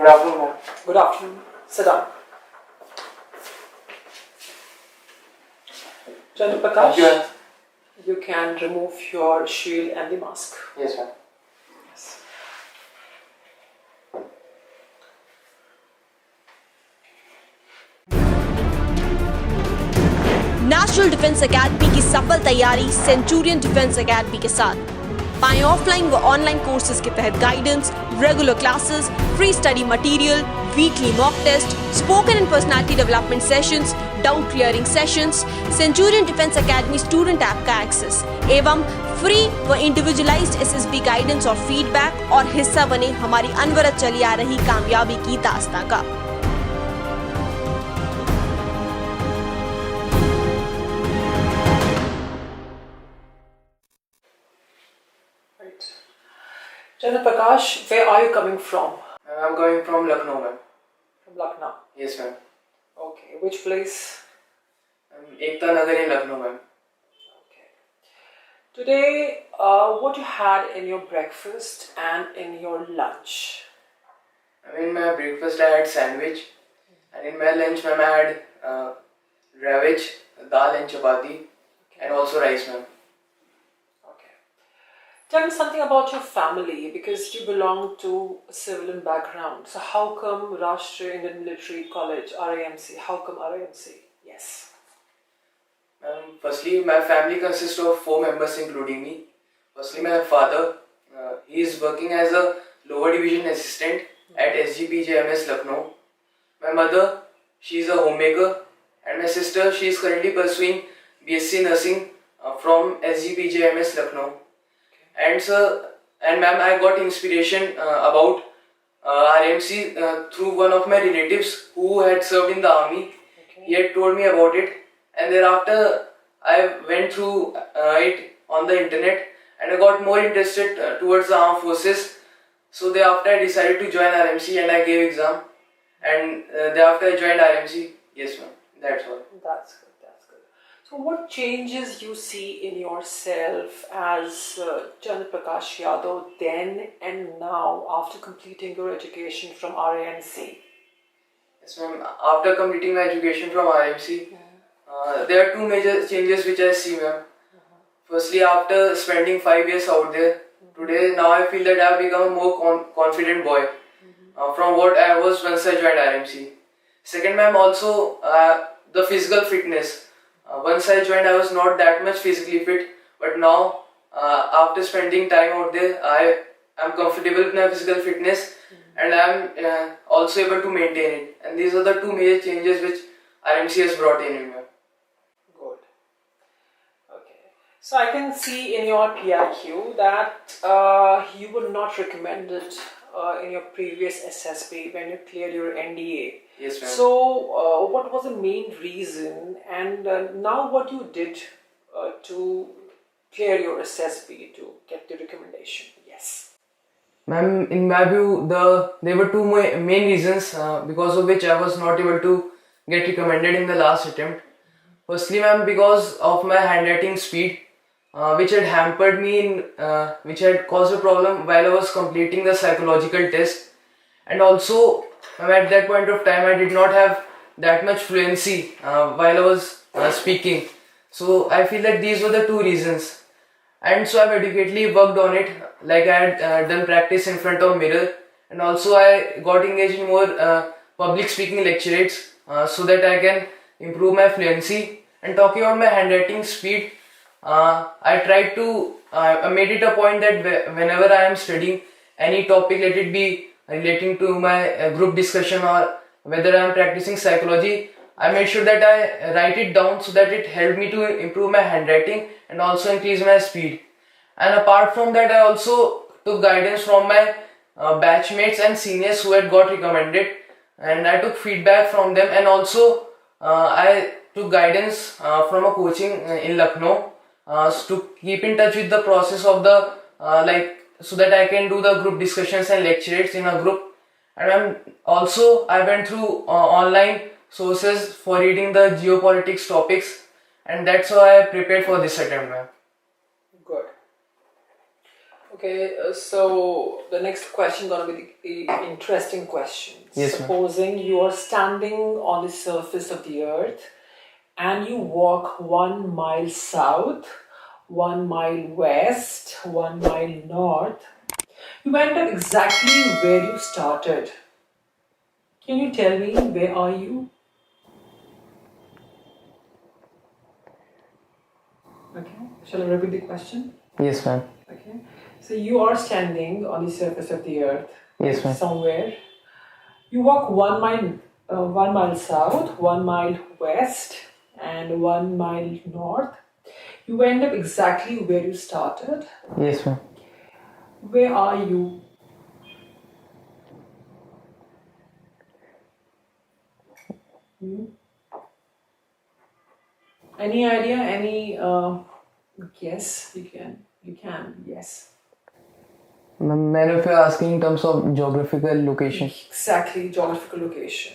Good afternoon, ma'am. Good afternoon. Sit down. Chandra Prakash, you can remove your shield and the mask. Yes, ma'am. Yes. National defence academy की सफल तैयारी Centurion Defence academy के साथ पाएं offline व online courses के तहत guidance, regular classes, free study material, weekly mock test, spoken and personality development sessions, doubt clearing sessions, Centurion Defence Academy student app का एक्सेस एवं फ्री व इंडिविजुअलाइज्ड SSB गाइडेंस और फीडबैक और हिस्सा बने हमारी अनवरत चली आ रही कामयाबी की दास्तां का। Chandra Prakash, where are you coming from? I'm coming from Lucknow, ma'am. From Lucknow. Yes, ma'am. Okay. Which place? Ekta Nagar in Lucknow, ma'am. Okay. Today, what you had in your breakfast and in your lunch? In my breakfast I had sandwich, and in my lunch, ma'am, I had ravage, dal and chapati, and also rice, ma'am. Tell me something about your family, because you belong to a civilian background. So how come Rashtriya Indian Military College, RIMC? How come RIMC? Yes. Firstly, my family consists of 4 members including me. Firstly, my father, he is working as a lower division assistant at SGPJMS Lucknow. My mother, she is a homemaker, and my sister, she is currently pursuing BSc Nursing from SGPJMS Lucknow. And sir, and ma'am, I got inspiration about RMC through one of my relatives who had served in the army. Okay. He had told me about it, and thereafter I went through it on the internet, and I got more interested towards the armed forces. So thereafter I decided to join RMC, and I gave exam, and thereafter I joined RMC. Yes, ma'am. That's all. That's good. So what changes you see in yourself as Chandra Prakash Yadav then and now after completing your education from RIMC? Yes, ma'am. After completing my education from RIMC, there are 2 major changes which I see, ma'am. Firstly, after spending 5 years out there, today now I feel that I have become a more confident boy from what I was once I joined RIMC. Second, ma'am, also the physical fitness. Once I joined, I was not that much physically fit, but now after spending time out there, I am comfortable with my physical fitness, and I am also able to maintain it. And these are the 2 major changes which RMC has brought in me. Good. Okay. So I can see in your PIQ that you were not recommended in your previous SSB when you cleared your NDA. Yes, ma'am. So, what was the main reason, and now what you did to clear your SSB to get the recommendation? Yes. Ma'am, in my view, there were 2 main reasons because of which I was not able to get recommended in the last attempt. Firstly, ma'am, because of my handwriting speed, which had hampered me which had caused a problem while I was completing the psychological test, and also at that point of time I did not have that much fluency while I was speaking. So I feel that these were the 2 reasons, and so I've adequately worked on it. Like I had done practice in front of mirror, and also I got engaged in more public speaking lectures so that I can improve my fluency. And talking about my handwriting speed, I tried to I made it a point that whenever I am studying any topic, let it be relating to my group discussion or whether I am practicing psychology, I made sure that I write it down so that it helped me to improve my handwriting and also increase my speed. And apart from that, I also took guidance from my batchmates and seniors who had got recommended, and I took feedback from them, and also I took guidance from a coaching in Lucknow to keep in touch with the process of the so that I can do the group discussions and lectures in a group. And also I went through online sources for reading the geopolitics topics, and that's how I prepared for this attempt, ma'am. Good. Okay, so the next question gonna be the interesting question. Yes, ma'am. Supposing you are standing on the surface of the earth and you walk 1 mile south, 1 mile west, 1 mile north, you end up exactly where you started. Can you tell me where are you? Okay, shall I repeat the question? Yes, ma'am. Okay, so you are standing on the surface of the earth. Yes, ma'am. Somewhere. You walk 1 mile south, 1 mile west, and 1 mile north. You end up exactly where you started. Yes, ma'am. Where are you? Any idea? Any guess? You can. Yes. Ma'am, if you're asking in terms of geographical location, Exactly, geographical location.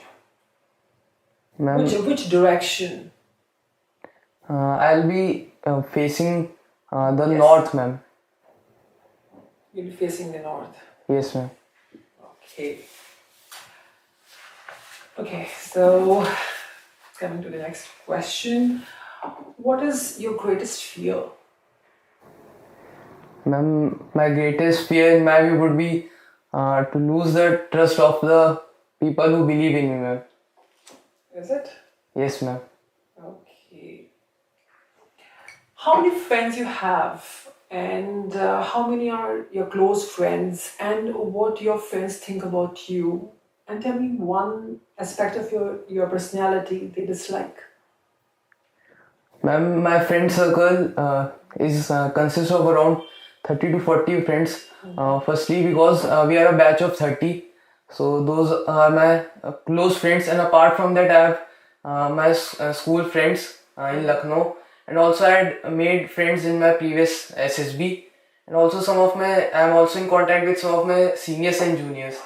ma'am, Which direction? I'll be facing the Yes. north, ma'am. You'll be facing the north. Yes, ma'am. Okay. Okay, so coming to the next question. What is your greatest fear? Ma'am, my greatest fear in my view would be to lose the trust of the people who believe in me, ma'am. Is it? Yes, ma'am. Okay. How many friends you have, and how many are your close friends, and what your friends think about you? And tell me one aspect of your personality they dislike. Ma'am, my friend circle is consists of around 30 to 40 friends. Firstly, because we are a batch of 30, so those are my close friends. And apart from that, I have my school friends in Lucknow, and also I had made friends in my previous SSB. And also I am also in contact with some of my seniors and juniors.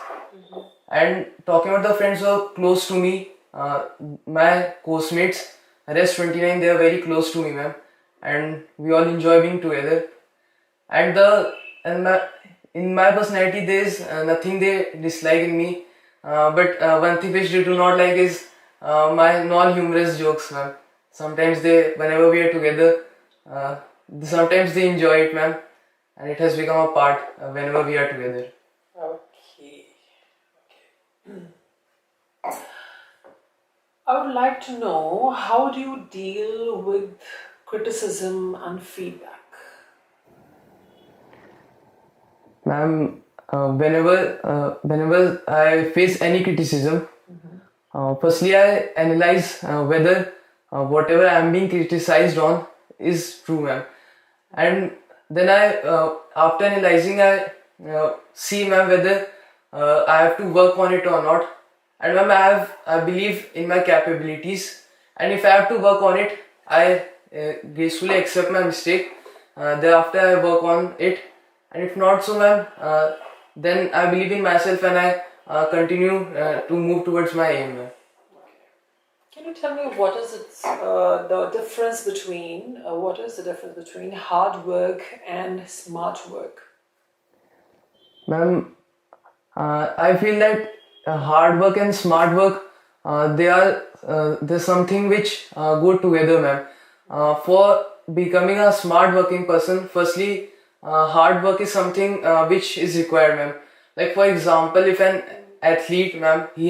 And talking about the friends who are close to me, my course-mates, rest 29, they are very close to me, ma'am, and we all enjoy being together. And in my personality, there is nothing they dislike in me. But one thing which they do not like is my non-humorous jokes, ma'am. Whenever we are together, sometimes they enjoy it, ma'am, and it has become a part whenever we are together. Okay. I would like to know, how do you deal with criticism and feedback? Ma'am, whenever I face any criticism, firstly I analyze whether whatever I am being criticized on is true, ma'am. And then after analyzing, I see, ma'am, whether I have to work on it or not. And ma'am, I believe in my capabilities, and if I have to work on it, I gracefully accept my mistake. Thereafter, I work on it, and if not so, ma'am, then I believe in myself and I continue to move towards my aim, ma'am. Can you tell me what is the difference between hard work and smart work? Ma'am, I feel that hard work and smart work, there's something which go together, ma'am. For becoming a smart working person, firstly, hard work is something which is required, ma'am. Like for example, if an athlete, ma'am, if he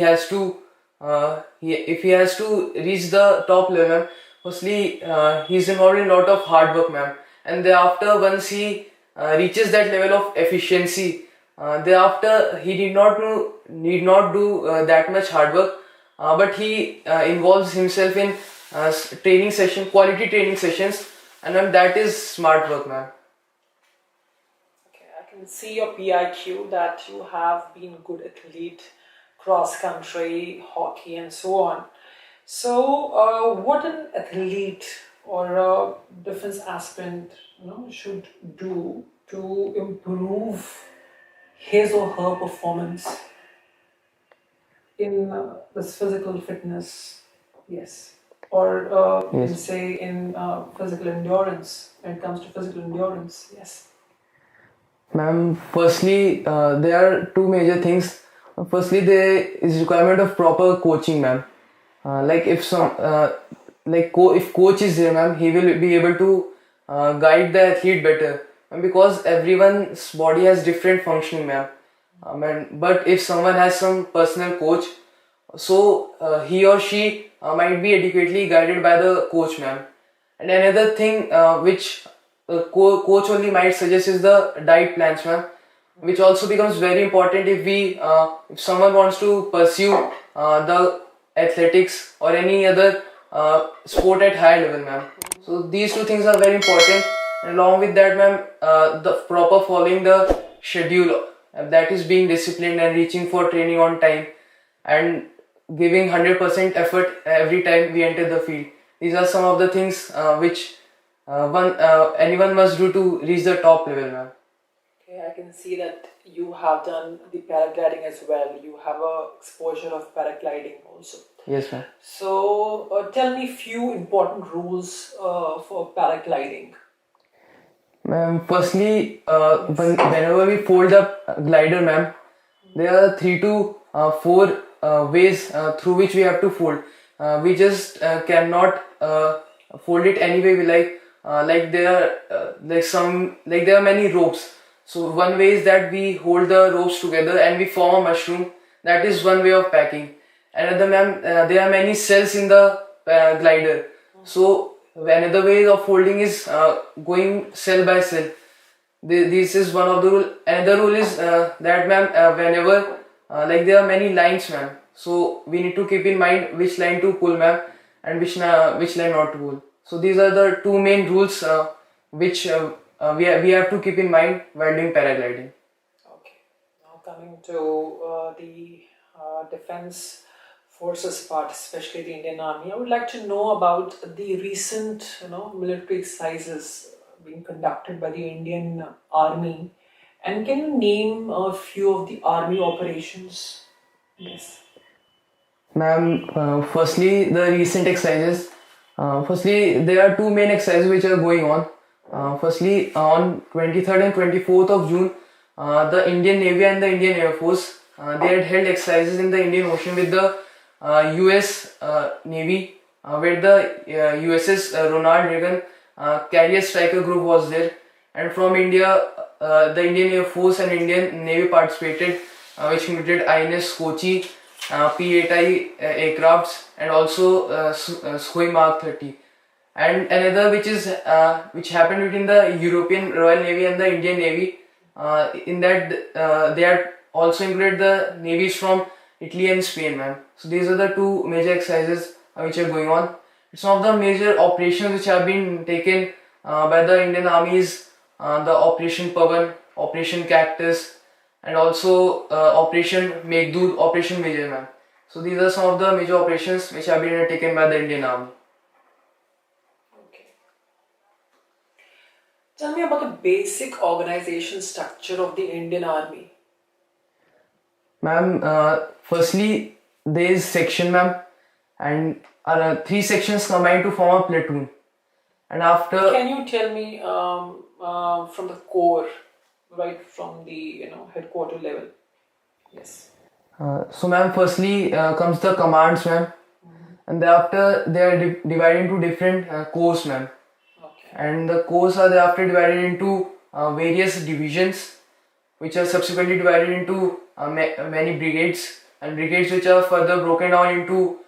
has to reach the top level, ma'am, firstly, he's involved in a lot of hard work, ma'am. And thereafter, once he reaches that level of efficiency, thereafter he need not do that much hard work, but he involves himself in quality training sessions, and ma'am, that is smart work, ma'am. Okay, I can see your PIQ that you have been good athlete, cross country, hockey, and so on. So, what an athlete or a defense aspirant, should do to improve his or her performance in this physical fitness, yes, or you can say in physical endurance, when it comes to physical endurance, yes. Ma'am, firstly, there are two major things. Firstly, there is requirement of proper coaching, ma'am. Like if if coach is there, ma'am, he will be able to guide the athlete better. And because everyone's body has different functioning, ma'am. But if someone has some personal coach, so he or she might be adequately guided by the coach, ma'am. And another thing which coach only might suggest is the diet plans, ma'am, which also becomes very important if someone wants to pursue the athletics or any other sport at high level, ma'am. So these two things are very important. And along with that, ma'am, the proper following the schedule, that is being disciplined and reaching for training on time and giving 100% effort every time we enter the field. These are some of the things which anyone must do to reach the top level, ma'am. Okay, I can see that you have done the paragliding as well. You have a exposure of paragliding also. Yes, ma'am. So tell me few important rules for paragliding. Ma'am, firstly, whenever we fold up glider, ma'am, there are 3 to 4 ways through which we have to fold. We just cannot fold it any way we like. There are many ropes. So one way is that we hold the ropes together and we form a mushroom. That is one way of packing. Another, ma'am, there are many cells in the glider. So another way of folding is going cell by cell. This is one of the rule. Another rule is that, ma'am, whenever there are many lines, ma'am. So we need to keep in mind which line to pull, ma'am, and which line not to pull. So these are the two main rules which we have to keep in mind while doing paragliding. Okay. Now coming to the defense forces part, especially the Indian Army, I would like to know about the recent, military exercises being conducted by the Indian Army. And can you name a few of the Army operations? Yes. Ma'am, firstly, the recent exercises. Firstly, there are two main exercises which are going on. Firstly, on 23rd and 24th of June, the Indian Navy and the Indian Air Force, they had held exercises in the Indian Ocean with the US Navy, where the USS Ronald Reagan carrier striker group was there. And from India, the Indian Air Force and Indian Navy participated, which included INS Kochi, P-8I aircrafts, and also Ssb Mock 30. And another which happened between the European Royal Navy and the Indian Navy, in that they had also included the navies from Italy and Spain, ma'am. So these are the two major exercises which are going on. Some of the major operations which have been taken by the Indian Army is the Operation Pavan, Operation Cactus, and also Operation Meghdoot, Operation Vijay, ma'am. So these are some of the major operations which have been undertaken by the Indian Army. Okay. Tell me about the basic organization structure of the Indian Army. Ma'am, firstly, there is section, ma'am, and 3 sections combined to form a platoon. And after, can you tell me from the core, right from the headquarter level? Yes. So, ma'am, firstly comes the commands, ma'am, and thereafter they are divided into different corps, ma'am. Okay. And the corps are thereafter divided into various divisions, which are subsequently divided into many brigades, and brigades which are further broken down into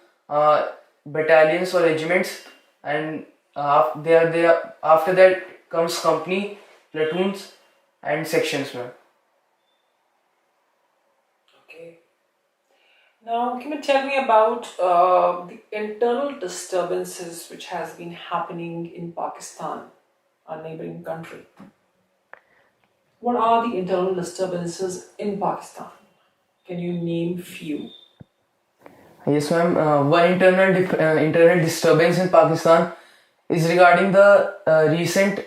battalions or regiments, and after that comes company, platoons, and sections, ma'am. Okay. Now, can you tell me about the internal disturbances which has been happening in Pakistan, our neighboring country? What are the internal disturbances in Pakistan? Can you name few? Yes, ma'am. One internal disturbance in Pakistan is regarding the recent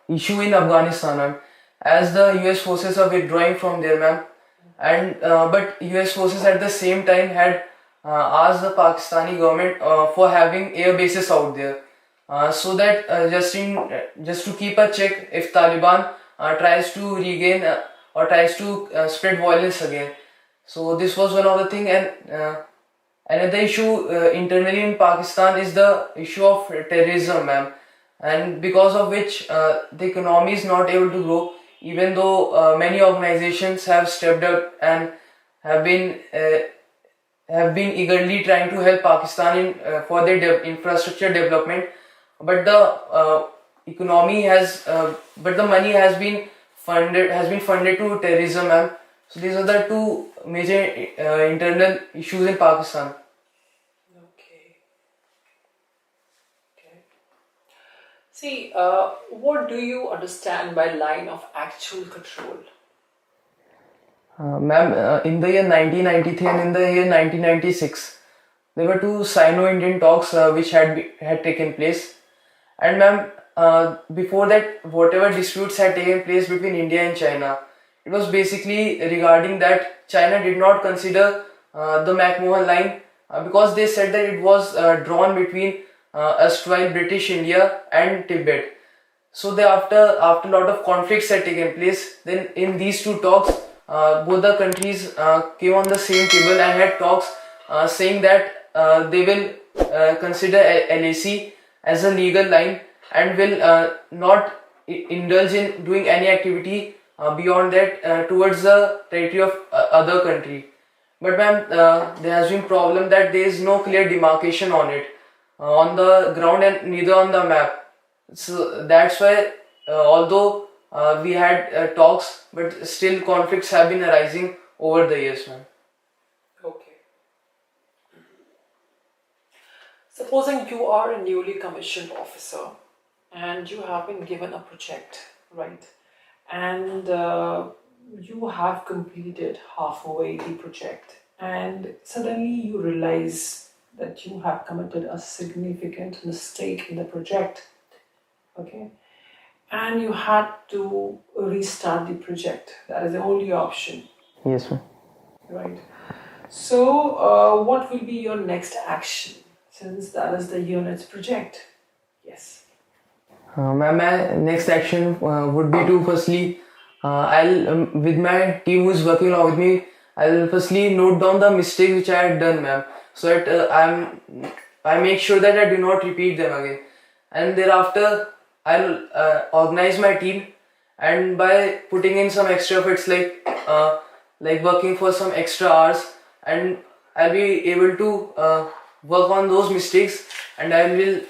issue in Afghanistan, ma'am. As the US forces are withdrawing from there, ma'am, and but US forces at the same time had asked the Pakistani government for having air bases out there, so that just to keep a check if Taliban tries to regain or tries to spread violence again. So this was one of the thing, and another issue internally in Pakistan is the issue of terrorism, ma'am, and because of which the economy is not able to grow, even though many organizations have stepped up and have been eagerly trying to help Pakistan in for their infrastructure development, but the economy has but the money has been funded to terrorism, ma'am. So these are the two major internal issues in Pakistan. Okay. Okay. See, what do you understand by line of actual control? Ma'am, in the year 1993 and in the year 1996, there were two Sino-Indian talks which had taken place. And ma'am, before that, whatever disputes had taken place between India and China, it was basically regarding that China did not consider the McMahon line because they said that it was drawn between erstwhile British India and Tibet. So after a lot of conflicts had taken place, then in these two talks, both the countries came on the same table and had talks saying that they will consider LAC as a legal line and will not indulge in doing any activity beyond that towards the territory of other country. But ma'am, there has been problem that there is no clear demarcation on it on the ground and neither on the map. So that's why although we had talks, but still conflicts have been arising over the years, ma'am. Okay. Supposing you are a newly commissioned officer and you have been given a project, right? And you have completed halfway the project, and suddenly you realize that you have committed a significant mistake in the project, okay? And you had to restart the project. That is the only option. Yes, ma'am. Right. So, what will be your next action since that is the unit's project? Yes. My next action would be to firstly, I'll with my team who is working along with me, I'll firstly note down the mistakes which I had done, ma'am, so that I make sure that I do not repeat them again. And thereafter, I'll organize my team, and by putting in some extra efforts like working for some extra hours, and I'll be able to work on those mistakes, and I will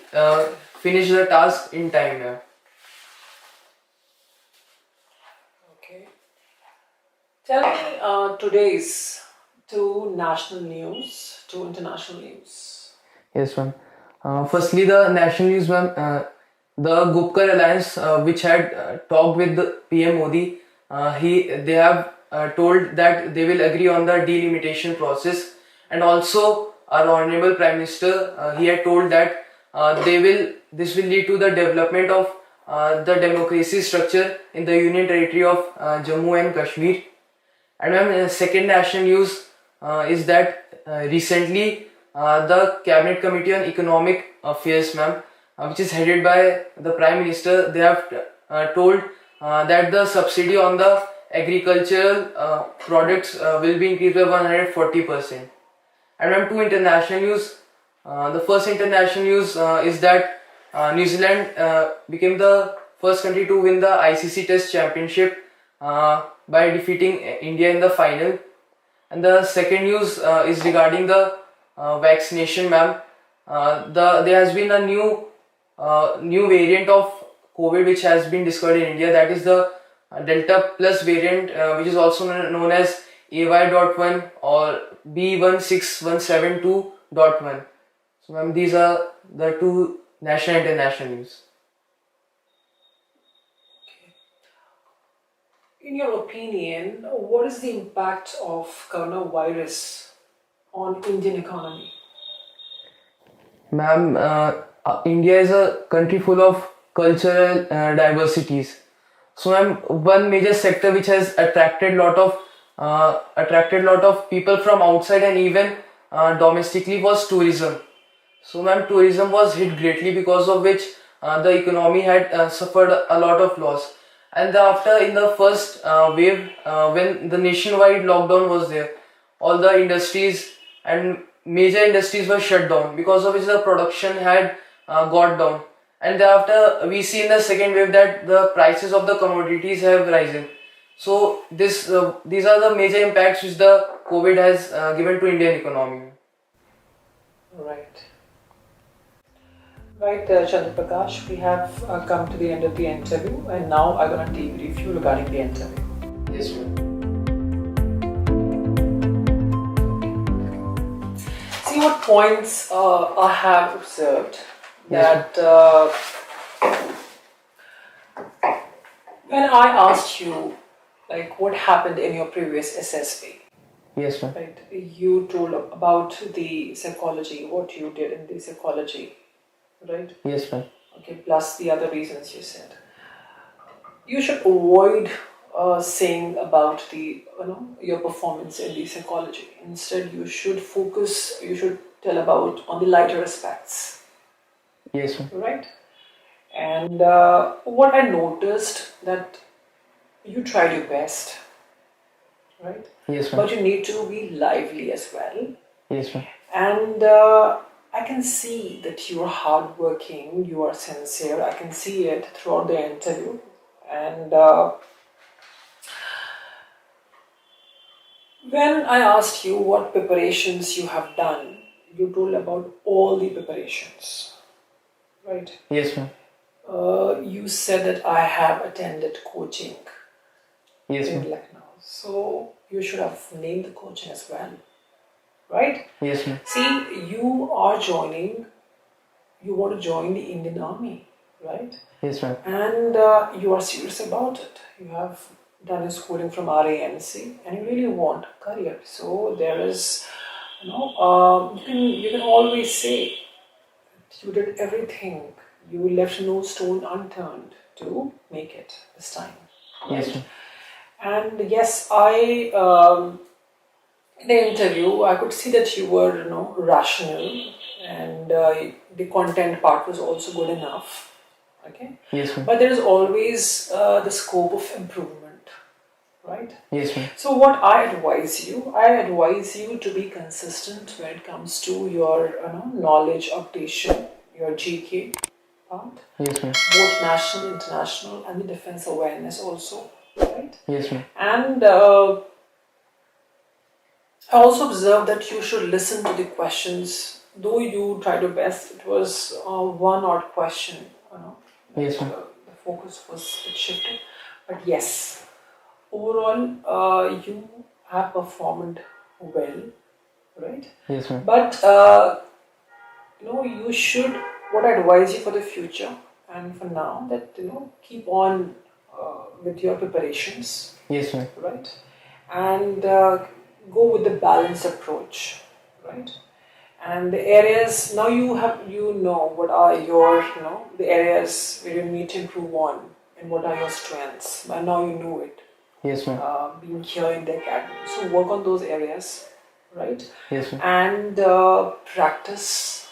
finish the task in time, ma'am. Okay. Tell me today's two national news, two international news. Yes, ma'am. Firstly, the national news, ma'am. The Gupkar Alliance, which had talked with the PM Modi, they have told that they will agree on the delimitation process, and also our Honorable Prime Minister, he had told that this will lead to the development of the democracy structure in the Union Territory of Jammu and Kashmir. And ma'am, second national news is that recently the Cabinet Committee on Economic Affairs, ma'am, which is headed by the Prime Minister, they have told that the subsidy on the agricultural products will be increased by 140%. And ma'am, two international news. The first international news is that New Zealand became the first country to win the ICC Test Championship by defeating India in the final. And the second news is regarding the vaccination, ma'am. There has been a new variant of COVID which has been discovered in India. That is the Delta Plus variant, which is also known as AY.1 or B16172.1. So, ma'am, these are the two national and international news. In your opinion, what is the impact of coronavirus on Indian economy? Ma'am, India is a country full of cultural diversities. So, ma'am, one major sector which has attracted lot of people from outside and even domestically was tourism. So, ma'am, tourism was hit greatly, because of which the economy had suffered a lot of loss. And after in the first wave, when the nationwide lockdown was there, all the industries and major industries were shut down, because of which the production had got down. And thereafter we see in the second wave that the prices of the commodities have risen. So these are the major impacts which the COVID has given to Indian economy. Right. Right, Chandra Prakash, we have come to the end of the interview, and now I'm going to debrief you regarding the interview. Yes, ma'am. See what points I have observed. Yes, That when I asked you, like, what happened in your previous SSB, Yes, ma'am. right? You told about the psychology, what you did in the psychology, right? Yes, ma'am. Okay, plus the other reasons you said. You should avoid saying about the your performance in the psychology. Instead, you should focus. You should tell about on the lighter aspects, Yes, ma'am. right? And what I noticed that you tried your best, right? Yes, ma'am. But you need to be lively as well. Yes, ma'am. And I can see that you are hardworking, you are sincere. I can see it throughout the interview. And when I asked you what preparations you have done, you told about all the preparations, right? Yes, ma'am. You said that I have attended coaching Yes, in ma'am. Lucknow. So you should have named the coaching as well, right? Yes, ma'am. See, you want to join the Indian Army, right? Yes, ma'am. And you are serious about it. You have done your schooling from RANC and you really want a career. So there is, you can always say that you did everything. You left no stone unturned to make it this time. Yes, ma'am. And yes, in the interview, I could see that you were, rational, and the content part was also good enough. Okay. Yes, ma'am. But there is always the scope of improvement, right? Yes, ma'am. So what I advise you to be consistent when it comes to your knowledge updation, your GK part, Yes, ma'am. both national, international, and the defense awareness also, right? Yes, ma'am. And I also observed that you should listen to the questions. Though you tried your best, it was one odd question. Yes, ma'am. The focus was a bit shifted. But yes, overall, you have performed well, right? Yes, ma'am. But you should. What I advise you for the future and for now, that keep on with your preparations, Yes, ma'am. right? And go with the balanced approach, right? And the areas now you know what are your the areas where you need to improve on, and what are your strengths. But now you know it, Yes, ma'am. being here in the academy. So work on those areas, right? Yes, ma'am. And practice.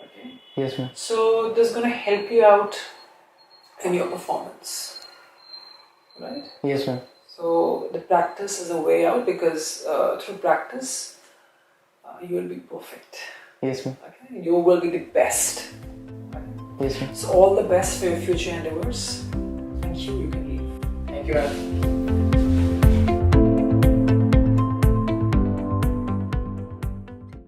Okay. Yes, ma'am. So this is going to help you out in your performance, right? Yes, ma'am. So the practice is a way out, because through practice you will be perfect. Yes, ma'am. Okay, you will be the best. Yes, ma'am. So all the best for your future endeavors. Thank you. You can leave. Thank you, ma'am.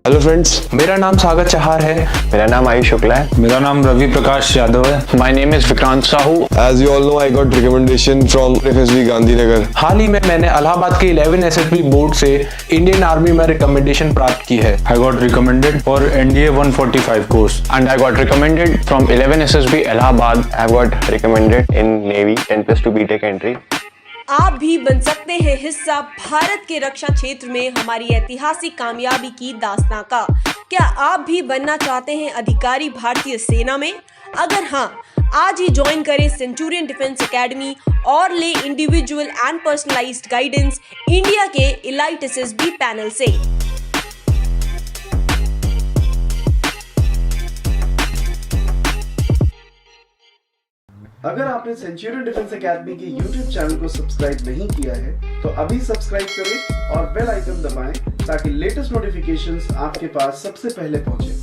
Hello friends, मेरा नाम सागर चहार है। मेरा नाम आयुष शुक्ला है। मेरा नाम रवि प्रकाश यादव है। My name is Vikrant Sahu. As you all know, I got recommendation from Ssb Gandhinagar. हाल ही में मैंने इलाहाबाद के 11 SSB बोर्ड से इंडियन आर्मी में रिकमेंडेशन प्राप्त की है। I got recommended for NDA 145 course and I got recommended from 11 SSB Allahabad. I got recommended in Navy 10+2 BTech entry। आप भी बन सकते हैं हिस्सा भारत के रक्षा क्षेत्र में हमारी ऐतिहासिक कामयाबी की दास्तां का। क्या आप भी बनना चाहते हैं अधिकारी भारतीय सेना में? अगर हाँ, आज ही ज्वाइन करें सेंचुरियन डिफेंस एकेडमी और ले individual and personalised guidance India के इलाइट SSB पैनल से। अगर आपने सेंचुरियन डिफेंस एकेडमी के यूट्यूब चैनल को सब्सक्राइब नहीं किया है तो अभी सब्सक्राइब करें और बेल आइकन दबाएं ताकि लेटेस्ट नोटिफिकेशंस आपके पास सबसे पहले पहुंचे।